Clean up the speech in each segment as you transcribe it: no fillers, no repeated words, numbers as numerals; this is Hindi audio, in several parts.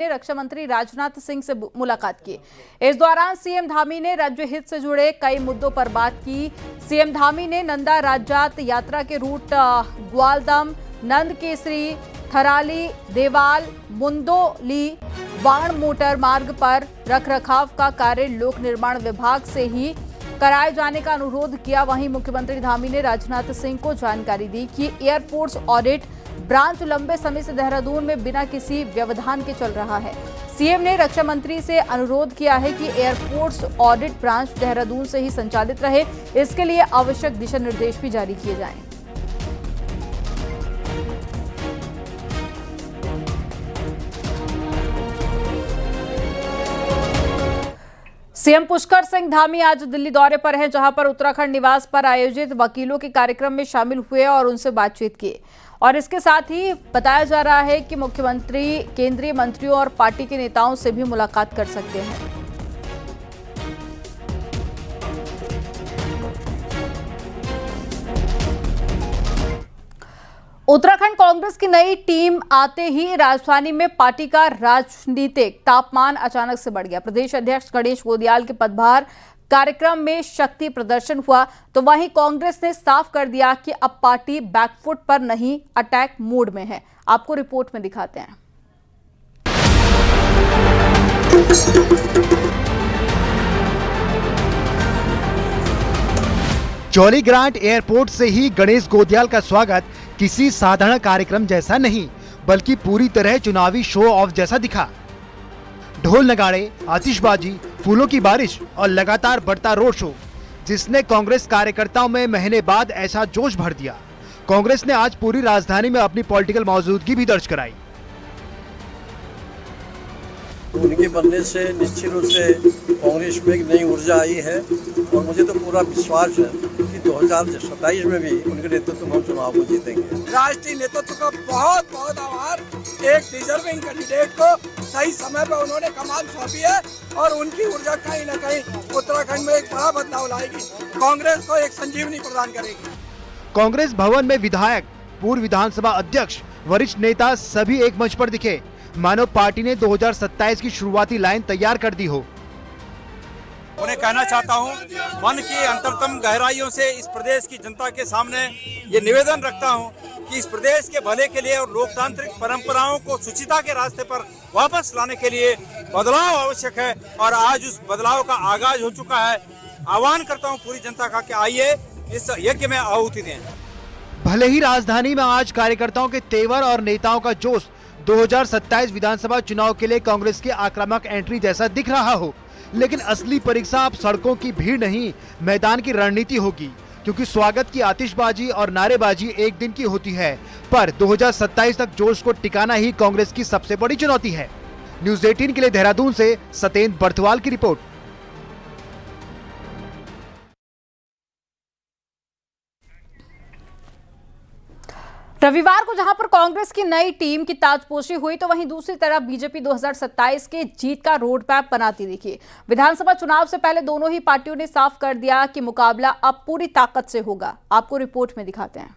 ने रक्षा मंत्री राजनाथ सिंह से मुलाकात की। इस दौरान सीएम धामी ने राज्य हित से जुड़े कई मुद्दों पर बात की। सीएम धामी ने नंदा राजजात यात्रा के रूट ग्वालदम, नंद केसरी, थराली, देवाल, मुंदोली, वाण मोटर मार्ग पर रखरखाव का कार्य लोक निर्माण विभाग से ही कराए जाने का अनुरोध किया। वहीं मुख्यमंत्री धामी ने राजनाथ सिंह को जानकारी दी कि एयरपोर्ट्स ऑडिट ब्रांच लंबे समय से देहरादून में बिना किसी व्यवधान के चल रहा है। सीएम ने रक्षा मंत्री से अनुरोध किया है कि एयरपोर्ट्स ऑडिट ब्रांच देहरादून से ही संचालित रहे। इसके लिए आवश्यक दिशा निर्देश भी जारी किए जाएं। सीएम पुष्कर सिंह धामी आज दिल्ली दौरे पर हैं, जहां पर उत्तराखंड निवास पर आयोजित वकीलों के कार्यक्रम में शामिल हुए और उनसे बातचीत की। और इसके साथ ही बताया जा रहा है कि मुख्यमंत्री केंद्रीय मंत्रियों और पार्टी के नेताओं से भी मुलाकात कर सकते हैं। उत्तराखंड कांग्रेस की नई टीम आते ही राजधानी में पार्टी का राजनीतिक तापमान अचानक से बढ़ गया। प्रदेश अध्यक्ष गणेश गोदियाल के पदभार कार्यक्रम में शक्ति प्रदर्शन हुआ, तो वहीं कांग्रेस ने साफ कर दिया कि अब पार्टी बैकफुट पर नहीं, अटैक मोड में है। आपको रिपोर्ट में दिखाते हैं। जॉलीग्रांट एयरपोर्ट से ही गणेश गोदियाल का स्वागत किसी साधारण कार्यक्रम जैसा नहीं, बल्कि पूरी तरह चुनावी शो ऑफ जैसा दिखा। ढोल नगाड़े, आतिशबाजी, फूलों की बारिश और लगातार बढ़ता रोड शो, जिसने कांग्रेस कार्यकर्ताओं में महीने बाद ऐसा जोश भर दिया। कांग्रेस ने आज पूरी राजधानी में अपनी पॉलिटिकल मौजूदगी भी दर्ज कराई। उनके बनने से निश्चित रूप से कांग्रेस में एक नई ऊर्जा आई है और मुझे तो पूरा विश्वास है कि 2027 में भी उनके नेतृत्व में हम चुनाव को जीतेंगे। राष्ट्रीय नेतृत्व का बहुत बहुत आभार। एक डिजर्विंग कैंडिडेट को सही समय पर उन्होंने कमान सौंपी है और उनकी ऊर्जा कहीं न कहीं उत्तराखंड में एक बड़ा बदलाव लाएगी, कांग्रेस को एक संजीवनी प्रदान करेगी। कांग्रेस भवन में विधायक, पूर्व विधानसभा अध्यक्ष, वरिष्ठ नेता सभी एक मंच पर दिखे, मानो पार्टी ने 2027 की शुरुआती लाइन तैयार कर दी हो। उन्हें कहना चाहता हूं, मन की अंतरतम गहराइयों से इस प्रदेश की जनता के सामने ये निवेदन रखता हूं कि इस प्रदेश के भले के लिए और लोकतांत्रिक परंपराओं को सुचिता के रास्ते पर वापस लाने के लिए बदलाव आवश्यक है और आज उस बदलाव का आगाज हो चुका है। आह्वान करता हूं पूरी जनता का कि आइए इस यज्ञ में आहुति दें। भले ही राजधानी में आज कार्यकर्ताओं के तेवर और नेताओं का जोश 2027 विधानसभा चुनाव के लिए कांग्रेस की आक्रामक एंट्री जैसा दिख रहा हो, लेकिन असली परीक्षा अब सड़कों की भीड़ नहीं, मैदान की रणनीति होगी। क्योंकि स्वागत की आतिशबाजी और नारेबाजी एक दिन की होती है, पर 2027 तक जोश को टिकाना ही कांग्रेस की सबसे बड़ी चुनौती है। न्यूज़ 18 के लिए देहरादून से सतेंद्र बर्थवाल की रिपोर्ट। रविवार को जहां पर कांग्रेस की नई टीम की ताजपोशी हुई, तो वहीं दूसरी तरफ बीजेपी 2027 के जीत का रोड मैप बनाती दिखी। विधानसभा चुनाव से पहले दोनों ही पार्टियों ने साफ कर दिया कि मुकाबला अब पूरी ताकत से होगा। आपको रिपोर्ट में दिखाते हैं।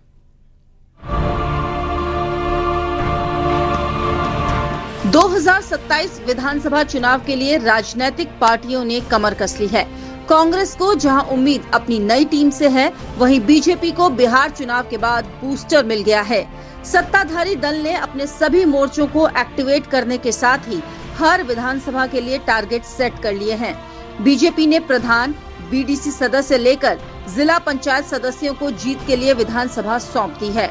2027 विधानसभा चुनाव के लिए राजनीतिक पार्टियों ने कमर कस ली है। कांग्रेस को जहां उम्मीद अपनी नई टीम से है, वहीं बीजेपी को बिहार चुनाव के बाद बूस्टर मिल गया है। सत्ताधारी दल ने अपने सभी मोर्चों को एक्टिवेट करने के साथ ही हर विधानसभा के लिए टारगेट सेट कर लिए हैं। बीजेपी ने प्रधान, बीडीसी सदस्य लेकर जिला पंचायत सदस्यों को जीत के लिए विधानसभा सौंप दी है।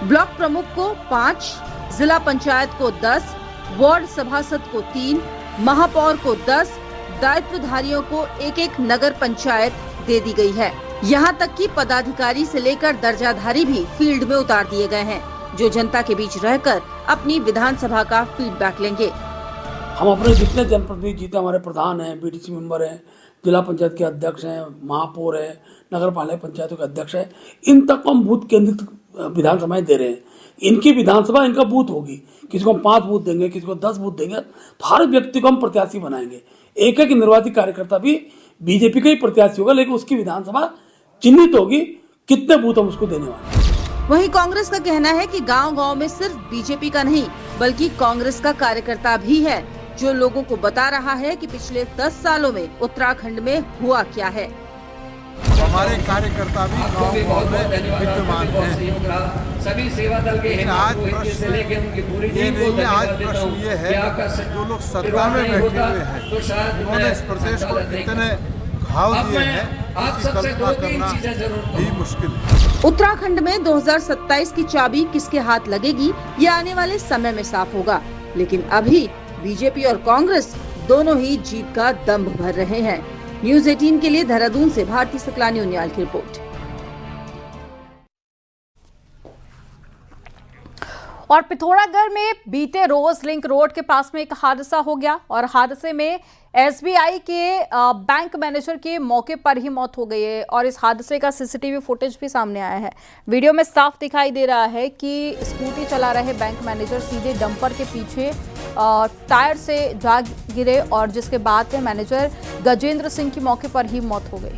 ब्लॉक प्रमुख को 5, जिला पंचायत को 10, वार्ड सभासद को 3, महापौर को 10, दायित्वधारियों को एक नगर पंचायत दे दी गई है। यहाँ तक कि पदाधिकारी से लेकर दर्जाधारी भी फील्ड में उतार दिए गए हैं, जो जनता के बीच रहकर अपनी विधानसभा का फीडबैक लेंगे। हम अपने जितने जनप्रतिनिधि जीते, हमारे प्रधान हैं, बीडीसी मेंबर हैं, जिला पंचायत के अध्यक्ष हैं, महापौर है, नगर पालिका पंचायतों के अध्यक्ष है, इन तक हम बूथ केंद्रित विधानसभाएं दे रहे हैं। इनकी विधानसभा इनका बूथ होगी। किसी को हम 5 बूथ देंगे, किसी को 10 बूथ देंगे, तो हर व्यक्ति को हम प्रत्याशी बनाएंगे। एक एक निर्वाचित कार्यकर्ता भी बीजेपी का ही प्रत्याशी होगा, लेकिन उसकी विधानसभा चिन्हित होगी, कितने बूथ हम उसको देने वाले हैं। वहीं कांग्रेस का कहना है कि गांव-गांव में सिर्फ बीजेपी का नहीं बल्कि कांग्रेस का कार्यकर्ता भी है, जो लोगों को बता रहा है कि पिछले 10 सालों में उत्तराखंड में हुआ क्या है। हमारे कार्यकर्ता भी गाँव में विद्यमान हैं। सभी सेवा दल के आज प्रश्न ये नहीं है, आज प्रश्न ये है जो लोग सत्ता में बैठे हुए हैं उन्होंने इस प्रदेश को इतने घाव दिए हैं, इसकी कल्पना करना भी मुश्किल है। उत्तराखंड में 2027 की चाबी किसके हाथ लगेगी, ये आने वाले समय में साफ होगा, लेकिन अभी बीजेपी और कांग्रेस दोनों ही जीत का दंभ भर रहे हैं। न्यूज़ 18 के लिए देहरादून से भारती सकलानी उनियाल की रिपोर्ट। और पिथौरागढ़ में बीते रोज लिंक रोड के पास में एक हादसा हो गया और हादसे में एसबीआई के बैंक मैनेजर की मौके पर ही मौत हो गई है और इस हादसे का सीसीटीवी फुटेज भी सामने आया है। वीडियो में साफ दिखाई दे रहा है कि स्कूटी चला रहे बैंक मैनेजर सीधे डंपर के पीछे टायर से जा गिरे और जिसके बाद में मैनेजर गजेंद्र सिंह की मौके पर ही मौत हो गई।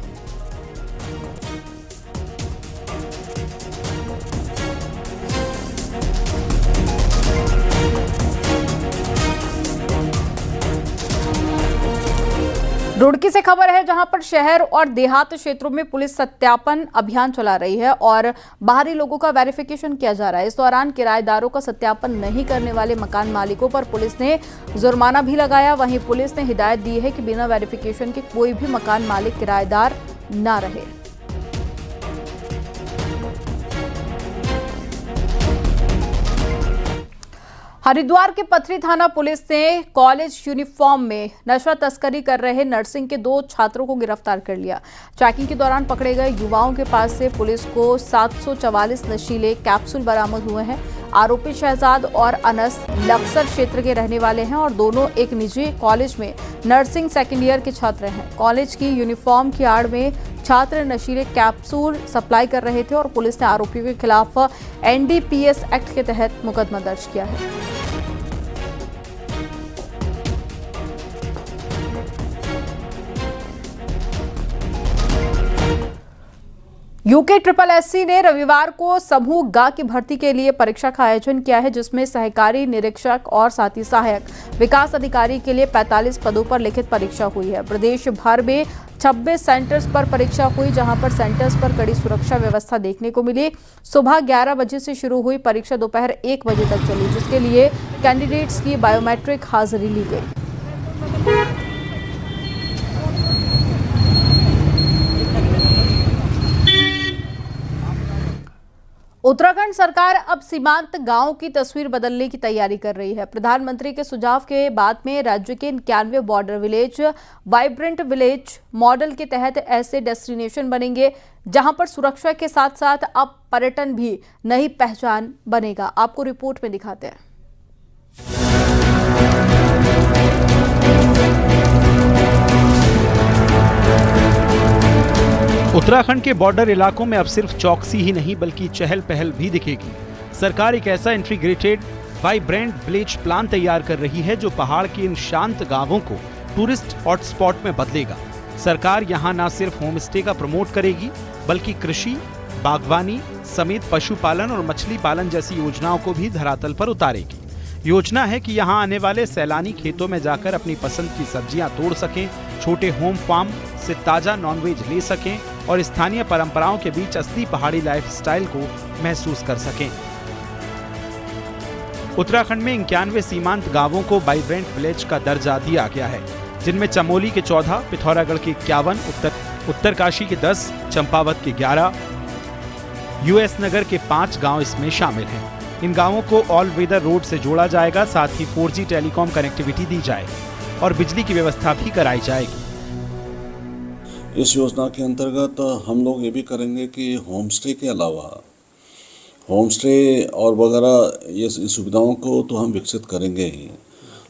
रुड़की से खबर है जहां पर शहर और देहात क्षेत्रों में पुलिस सत्यापन अभियान चला रही है और बाहरी लोगों का वेरिफिकेशन किया जा रहा है। इस दौरान किराएदारों का सत्यापन नहीं करने वाले मकान मालिकों पर पुलिस ने जुर्माना भी लगाया। वहीं पुलिस ने हिदायत दी है कि बिना वेरिफिकेशन के कोई भी मकान मालिक किराएदार न रहे। हरिद्वार के पथरी थाना पुलिस ने कॉलेज यूनिफॉर्म में नशा तस्करी कर रहे नर्सिंग के 2 छात्रों को गिरफ्तार कर लिया। चेकिंग के दौरान पकड़े गए युवाओं के पास से पुलिस को 744 नशीले कैप्सूल बरामद हुए हैं। आरोपी शहजाद और अनस लक्सर क्षेत्र के रहने वाले हैं और दोनों एक निजी कॉलेज में नर्सिंग सेकेंड ईयर के छात्र हैं। कॉलेज की यूनिफॉर्म की आड़ में छात्र नशीले कैप्सूल सप्लाई कर रहे थे और पुलिस ने आरोपियों के खिलाफ एनडीपीएस एक्ट के तहत मुकदमा दर्ज किया है। यूके SSSC ने रविवार को समूह ग की भर्ती के लिए परीक्षा का आयोजन किया है, जिसमें सहकारी निरीक्षक और साथ ही सहायक विकास अधिकारी के लिए 45 पदों पर लिखित परीक्षा हुई है। प्रदेश भर में 26 सेंटर्स पर परीक्षा हुई, जहां पर सेंटर्स पर कड़ी सुरक्षा व्यवस्था देखने को मिली। सुबह 11 बजे से शुरू हुई परीक्षा दोपहर 1 बजे तक चली, जिसके लिए कैंडिडेट्स की बायोमेट्रिक हाजिरी ली गई। उत्तराखंड सरकार अब सीमांत गांवों की तस्वीर बदलने की तैयारी कर रही है। प्रधानमंत्री के सुझाव के बाद में राज्य के 91 border village vibrant village model के तहत ऐसे डेस्टिनेशन बनेंगे जहां पर सुरक्षा के साथ साथ अब पर्यटन भी नई पहचान बनेगा। आपको रिपोर्ट में दिखाते हैं। उत्तराखंड के बॉर्डर इलाकों में अब सिर्फ चौकसी ही नहीं बल्कि चहल पहल भी दिखेगी। सरकार एक ऐसा इंटीग्रेटेड वाइब्रेंट विलेज प्लान तैयार कर रही है जो पहाड़ के इन शांत गांवों को टूरिस्ट हॉटस्पॉट में बदलेगा। सरकार यहां न सिर्फ होम स्टे का प्रमोट करेगी बल्कि कृषि, बागवानी समेत पशुपालन और मछली पालन जैसी योजनाओं को भी धरातल पर उतारेगी। योजना है कि यहां आने वाले सैलानी खेतों में जाकर अपनी पसंद की सब्जियां तोड़ सकें, छोटे होम फार्म से ताजा नॉनवेज ले सकें और स्थानीय परंपराओं के बीच असली पहाड़ी लाइफस्टाइल को महसूस कर सकें। उत्तराखंड में 91 सीमांत गांवों को वाइब्रेंट विलेज का दर्जा दिया गया है, जिनमें चमोली के 14, पिथौरागढ़ के 51, उत्तरकाशी के 10, चंपावत के 11, यूएस नगर के 5 गांव इसमें शामिल हैं। इन गांवों को ऑल वेदर रोड से जोड़ा जाएगा, साथ ही 4G टेलीकॉम कनेक्टिविटी दी जाएगी और बिजली की व्यवस्था भी कराई जाएगी। इस योजना के अंतर्गत हम लोग ये भी करेंगे कि होम स्टे के अलावा होम स्टे और वगैरह ये सुविधाओं को तो हम विकसित करेंगे ही,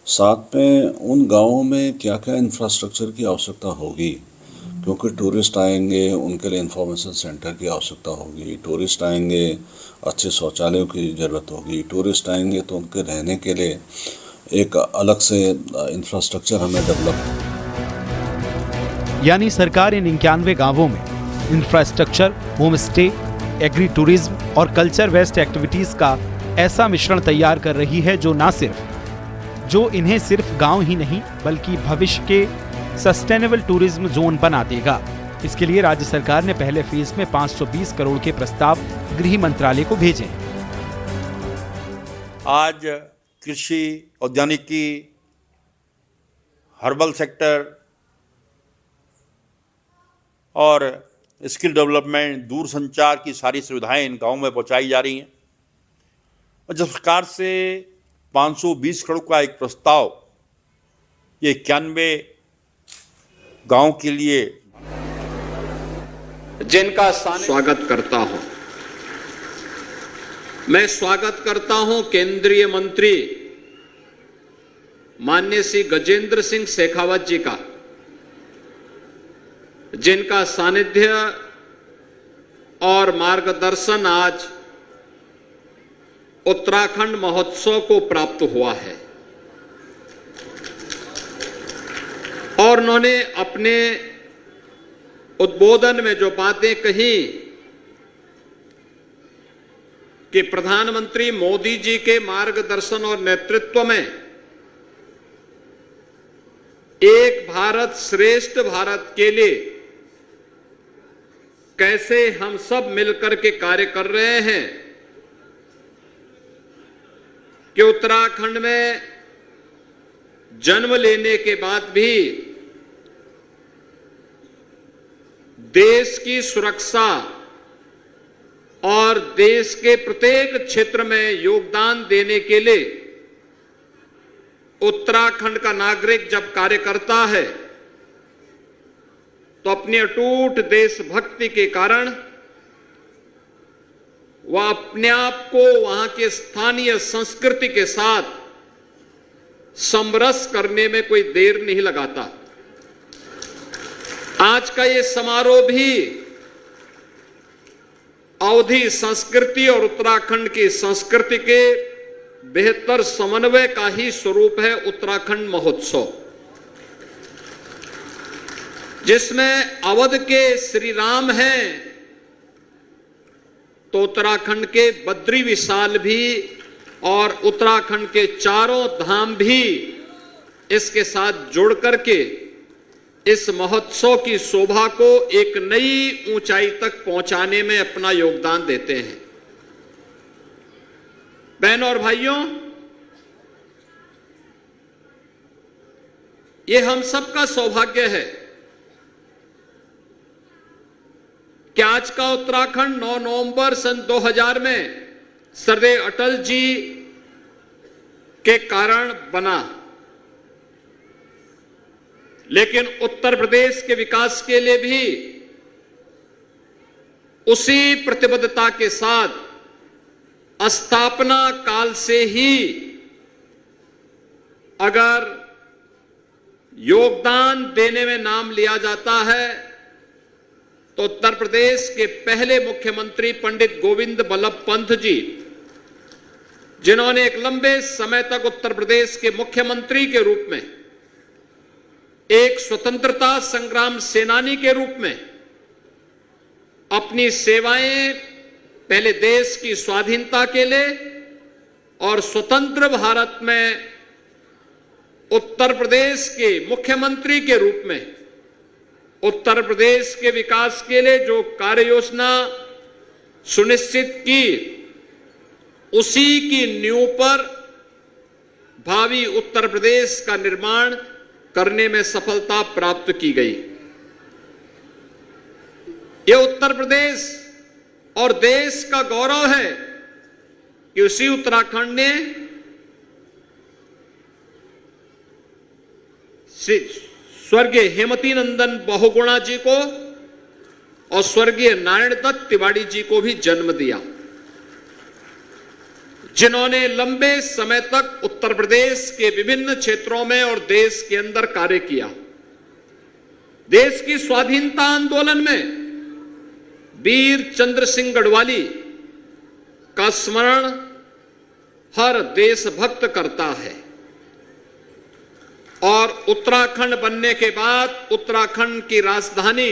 साथ में उन गांवों में क्या क्या इंफ्रास्ट्रक्चर की आवश्यकता होगी, क्योंकि टूरिस्ट आएंगे उनके लिए इंफॉर्मेशन सेंटर की आवश्यकता होगी, टूरिस्ट आएंगे अच्छे शौचालयों की ज़रूरत होगी, टूरिस्ट आएंगे तो उनके रहने के लिए एक अलग से इंफ्रास्ट्रक्चर हमें डेवलप। यानी सरकार इन 91 गांवों में infrastructure, home stay, agri tourism और कल्चर वेस्ट एक्टिविटीज का ऐसा मिश्रण तैयार कर रही है जो इन्हें सिर्फ गांव ही नहीं बल्कि भविष्य के सस्टेनेबल टूरिज्म जोन बना देगा। इसके लिए राज्य सरकार ने पहले फेज में 520 करोड़ के प्रस्ताव गृह मंत्रालय को भेजे। आज कृषि, औद्यानिकी, हर्बल सेक्टर और स्किल डेवलपमेंट, दूरसंचार की सारी सुविधाएं इन गांवों में पहुंचाई जा रही हैं। और जब सरकार से 520 करोड़ का एक प्रस्ताव ये 91 गांव के लिए जिनका स्वागत करता हूं, मैं स्वागत करता हूं केंद्रीय मंत्री माननीय श्री गजेंद्र सिंह शेखावत जी का, जिनका सानिध्य और मार्गदर्शन आज उत्तराखंड महोत्सव को प्राप्त हुआ है। और उन्होंने अपने उद्बोधन में जो बातें कही कि प्रधानमंत्री मोदी जी के मार्गदर्शन और नेतृत्व में एक भारत श्रेष्ठ भारत के लिए कैसे हम सब मिलकर के कार्य कर रहे हैं कि उत्तराखंड में जन्म लेने के बाद भी देश की सुरक्षा और देश के प्रत्येक क्षेत्र में योगदान देने के लिए उत्तराखंड का नागरिक जब कार्य करता है तो अपनी अटूट देशभक्ति के कारण वह अपने आप को वहां के स्थानीय संस्कृति के साथ समरस करने में कोई देर नहीं लगाता। आज का ये समारोह भी अवधी संस्कृति और उत्तराखंड की संस्कृति के बेहतर समन्वय का ही स्वरूप है। उत्तराखंड महोत्सव, जिसमें अवध के श्री राम हैं तो उत्तराखंड के बद्री विशाल भी और उत्तराखंड के चारों धाम भी इसके साथ जुड़ करके इस महोत्सव की शोभा को एक नई ऊंचाई तक पहुंचाने में अपना योगदान देते हैं। बहनों और भाइयों, ये हम सबका सौभाग्य है कि आज का उत्तराखंड 9 नवंबर सन 2000 में सरदार अटल जी के कारण बना, लेकिन उत्तर प्रदेश के विकास के लिए भी उसी प्रतिबद्धता के साथ स्थापना काल से ही अगर योगदान देने में नाम लिया जाता है तो उत्तर प्रदेश के पहले मुख्यमंत्री पंडित गोविंद बल्लभ पंत जी, जिन्होंने एक लंबे समय तक उत्तर प्रदेश के मुख्यमंत्री के रूप में, एक स्वतंत्रता संग्राम सेनानी के रूप में अपनी सेवाएं पहले देश की स्वाधीनता के लिए और स्वतंत्र भारत में उत्तर प्रदेश के मुख्यमंत्री के रूप में उत्तर प्रदेश के विकास के लिए जो कार्य योजना सुनिश्चित की, उसी की नींव पर भावी उत्तर प्रदेश का निर्माण करने में सफलता प्राप्त की गई। यह उत्तर प्रदेश और देश का गौरव है कि उसी उत्तराखंड ने स्वर्गीय हेमवती नंदन बहुगुणा जी को और स्वर्गीय नारायण दत्त तिवारी जी को भी जन्म दिया, जिन्होंने लंबे समय तक उत्तर प्रदेश के विभिन्न क्षेत्रों में और देश के अंदर कार्य किया। देश की स्वाधीनता आंदोलन में वीर चंद्र सिंह गढ़वाली का स्मरण हर देशभक्त करता है। और उत्तराखंड बनने के बाद उत्तराखंड की राजधानी,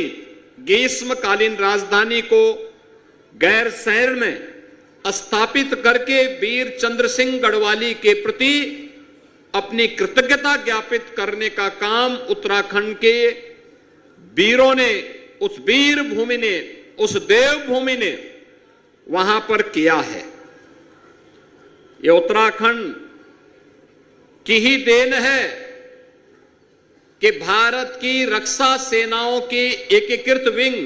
ग्रीष्मकालीन राजधानी को गैरसैंण में स्थापित करके वीर चंद्र सिंह गढ़वाली के प्रति अपनी कृतज्ञता ज्ञापित करने का काम उत्तराखंड के वीरों ने, उस वीर भूमि ने, उस देव भूमि ने वहां पर किया है। यह उत्तराखंड की ही देन है कि भारत की रक्षा सेनाओं की एकीकृत विंग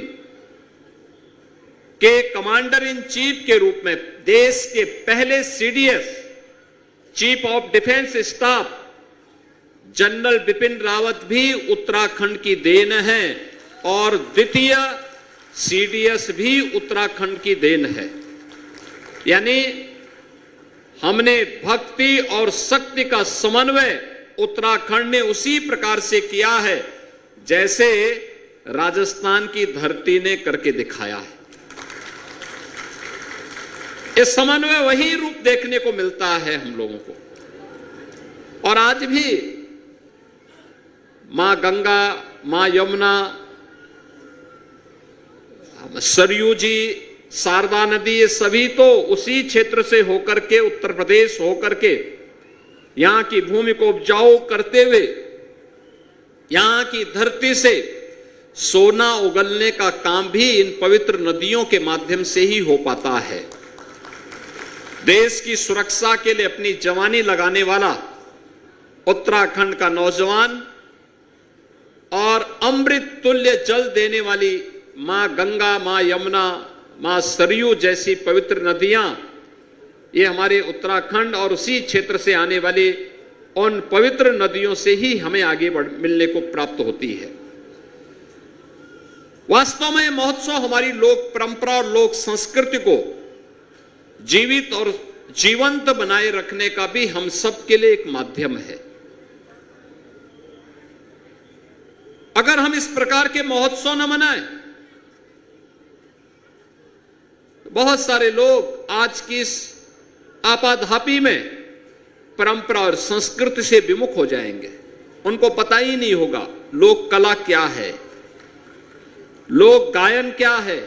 के कमांडर इन चीफ के रूप में देश के पहले CDS chief of defence staff general Bipin Rawat भी उत्तराखंड की देन है और द्वितीय सीडीएस भी उत्तराखंड की देन है। यानी हमने भक्ति और शक्ति का समन्वय उत्तराखंड ने उसी प्रकार से किया है जैसे राजस्थान की धरती ने करके दिखाया है। इस समन्वय वही रूप देखने को मिलता है हम लोगों को। और आज भी मां गंगा, मां यमुना, सरयू जी, शारदा नदी, ये सभी तो उसी क्षेत्र से होकर के, उत्तर प्रदेश होकर के यहां की भूमि को उपजाऊ करते हुए यहां की धरती से सोना उगलने का काम भी इन पवित्र नदियों के माध्यम से ही हो पाता है। देश की सुरक्षा के लिए अपनी जवानी लगाने वाला उत्तराखंड का नौजवान और अमृत तुल्य जल देने वाली मां गंगा, मां यमुना, मां सरयू जैसी पवित्र नदियां, ये हमारे उत्तराखंड और उसी क्षेत्र से आने वाली उन पवित्र नदियों से ही हमें आगे मिलने को प्राप्त होती है। वास्तव में महोत्सव हमारी लोक परंपरा और लोक संस्कृति को जीवित और जीवंत बनाए रखने का भी हम सब के लिए एक माध्यम है। अगर हम इस प्रकार के महोत्सव न मनाएं, बहुत सारे लोग आज की इस आपाधापी में परंपरा और संस्कृति से विमुख हो जाएंगे। उनको पता ही नहीं होगा लोक कला क्या है, लोक गायन क्या है,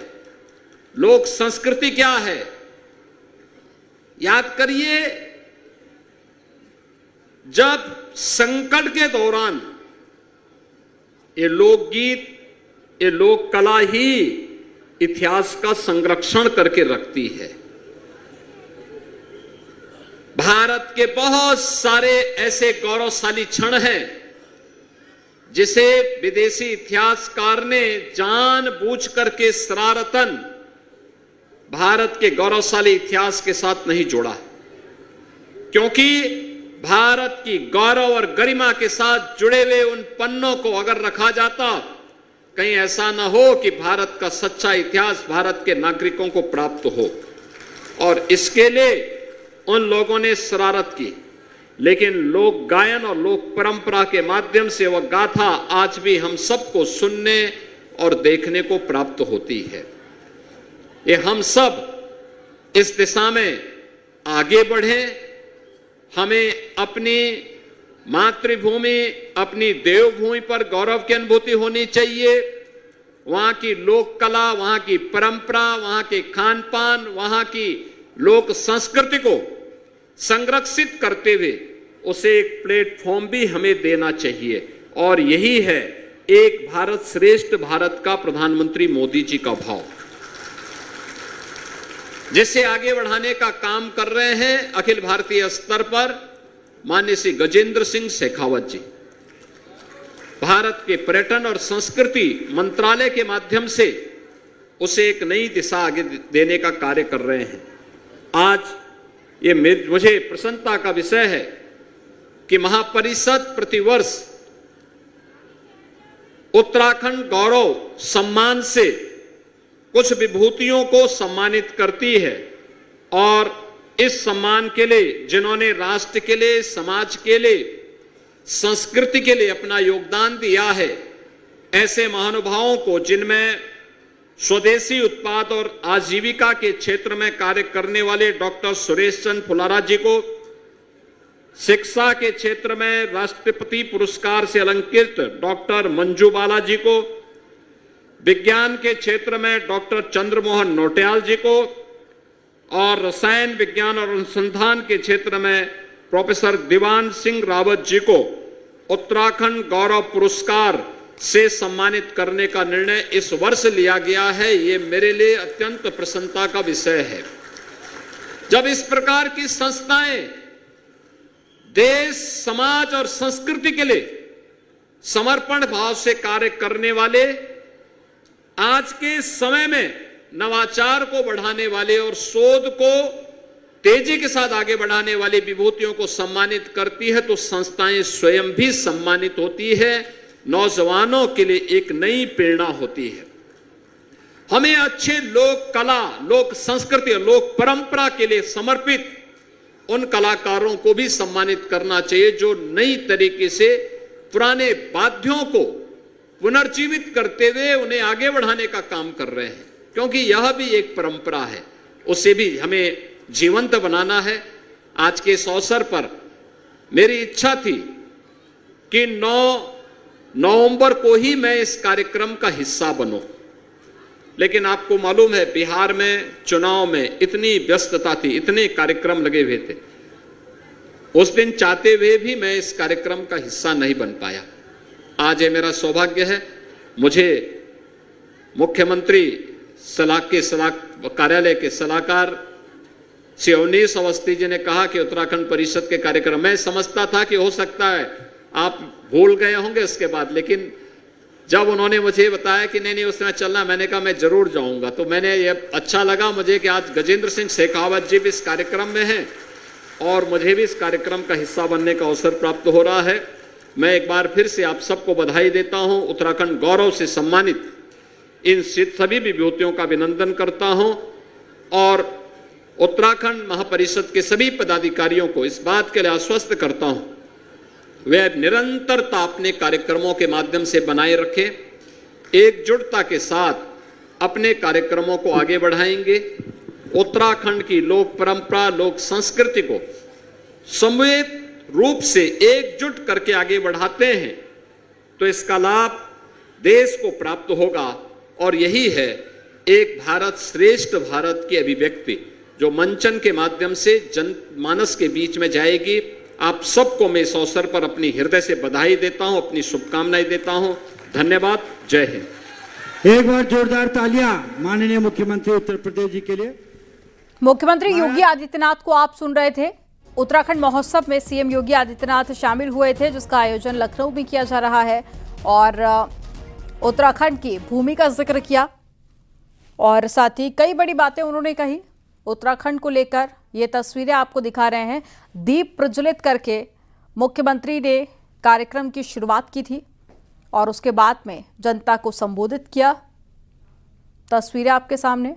लोक संस्कृति क्या है। याद करिए, जब संकट के दौरान ये लोकगीत, ये लोक कला ही इतिहास का संरक्षण करके रखती है। भारत के बहुत सारे ऐसे गौरवशाली क्षण हैं जिसे विदेशी इतिहासकार ने जानबूझ करके शरारतन भारत के गौरवशाली इतिहास के साथ नहीं जोड़ा, क्योंकि भारत की गौरव और गरिमा के साथ जुड़े हुए उन पन्नों को अगर रखा जाता, कहीं ऐसा न हो कि भारत का सच्चा इतिहास भारत के नागरिकों को प्राप्त हो। और इसके लिए उन लोगों ने शरारत की, लेकिन लोक गायन और लोक परंपरा के माध्यम से वह गाथा आज भी हम सबको सुनने और देखने को प्राप्त होती है। ये हम सब इस दिशा में आगे बढ़ें। हमें अपनी मातृभूमि, अपनी देवभूमि पर गौरव की अनुभूति होनी चाहिए। वहां की लोक कला, वहां की परंपरा, वहां के खान पान, वहां की लोक संस्कृति को संरक्षित करते हुए उसे एक प्लेटफॉर्म भी हमें देना चाहिए। और यही है एक भारत श्रेष्ठ भारत का प्रधानमंत्री मोदी जी का भाव, जिसे आगे बढ़ाने का काम कर रहे हैं अखिल भारतीय स्तर पर माननीय श्री गजेंद्र सिंह शेखावत जी। भारत के पर्यटन और संस्कृति मंत्रालय के माध्यम से उसे एक नई दिशा आगे देने का कार्य कर रहे हैं। आज ये मुझे प्रसन्नता का विषय है कि महापरिषद प्रतिवर्ष उत्तराखंड गौरव सम्मान से कुछ विभूतियों को सम्मानित करती है। और इस सम्मान के लिए जिन्होंने राष्ट्र के लिए, समाज के लिए, संस्कृति के लिए अपना योगदान दिया है, ऐसे महानुभावों को, जिनमें स्वदेशी उत्पाद और आजीविका के क्षेत्र में कार्य करने वाले डॉक्टर सुरेश चंद्र फुलारा जी को, शिक्षा के क्षेत्र में राष्ट्रपति पुरस्कार से अलंकृत डॉक्टर मंजू बाला जी को, विज्ञान के क्षेत्र में डॉक्टर चंद्रमोहन नौटियाल जी को और रसायन विज्ञान और अनुसंधान के क्षेत्र में प्रोफेसर दीवान सिंह रावत जी को उत्तराखंड गौरव पुरस्कार से सम्मानित करने का निर्णय इस वर्ष लिया गया है। ये मेरे लिए अत्यंत प्रसन्नता का विषय है। जब इस प्रकार की संस्थाएं देश, समाज और संस्कृति के लिए समर्पण भाव से कार्य करने वाले, आज के समय में नवाचार को बढ़ाने वाले और शोध को तेजी के साथ आगे बढ़ाने वाली विभूतियों को सम्मानित करती है, तो संस्थाएं स्वयं भी सम्मानित होती है। नौजवानों के लिए एक नई प्रेरणा होती है। हमें अच्छे लोक कला, लोक संस्कृति और लोक परंपरा के लिए समर्पित उन कलाकारों को भी सम्मानित करना चाहिए जो नई तरीके से पुराने वाद्यों को पुनर्जीवित करते हुए उन्हें आगे बढ़ाने का काम कर रहे हैं, क्योंकि यह भी एक परंपरा है, उसे भी हमें जीवंत बनाना है। आज के इस अवसर पर मेरी इच्छा थी कि 9 नवंबर को ही मैं इस कार्यक्रम का हिस्सा बनूं, लेकिन आपको मालूम है बिहार में चुनाव में इतनी व्यस्तता थी, इतने कार्यक्रम लगे हुए थे, उस दिन चाहते हुए भी मैं इस कार्यक्रम का हिस्सा नहीं बन पाया। आज ये मेरा सौभाग्य है, मुझे मुख्यमंत्री कार्यालय के सलाहकार श्री अवनीश अवस्थी जी ने कहा कि उत्तराखंड परिषद के कार्यक्रम, मैं समझता था कि हो सकता है आप भूल गए होंगे उसके बाद, लेकिन जब उन्होंने मुझे बताया कि नहीं उसमें चलना, मैंने कहा मैं जरूर जाऊंगा। तो मैंने ये अच्छा लगा मुझे कि आज गजेंद्र सिंह शेखावत जी भी इस कार्यक्रम में हैं और मुझे भी इस कार्यक्रम का हिस्सा बनने का अवसर प्राप्त हो रहा है। मैं एक बार फिर से आप सबको बधाई देता हूं। उत्तराखंड गौरव से सम्मानित इन सभी विभूतियों का अभिनंदन करता हूं और उत्तराखंड महापरिषद के सभी पदाधिकारियों को इस बात के लिए आश्वस्त करता हूं वे निरंतरता अपने कार्यक्रमों के माध्यम से बनाए रखें, एकजुटता के साथ अपने कार्यक्रमों को आगे बढ़ाएंगे। उत्तराखंड की लोक परंपरा, लोक संस्कृति को समूहित रूप से एकजुट करके आगे बढ़ाते हैं तो इसका लाभ देश को प्राप्त होगा और यही है एक भारत श्रेष्ठ भारत की अभिव्यक्ति जो मंचन के माध्यम से जनमानस के बीच में जाएगी। आप सबको मैं इस अवसर पर अपनी हृदय से बधाई देता हूं, अपनी शुभकामनाएं देता हूं। धन्यवाद। जय हिंद। एक बार जोरदार तालियां माननीय मुख्यमंत्री उत्तर प्रदेश जी के लिए। मुख्यमंत्री योगी आदित्यनाथ को आप सुन रहे थे। उत्तराखंड महोत्सव में सीएम योगी आदित्यनाथ शामिल हुए थे, जिसका आयोजन लखनऊ में किया जा रहा है और उत्तराखंड की भूमि का जिक्र किया और साथ ही कई बड़ी बातें उन्होंने कही उत्तराखंड को लेकर। ये तस्वीरें आपको दिखा रहे हैं। दीप प्रज्वलित करके मुख्यमंत्री ने कार्यक्रम की शुरुआत की थी और उसके बाद में जनता को संबोधित किया। तस्वीरें आपके सामने।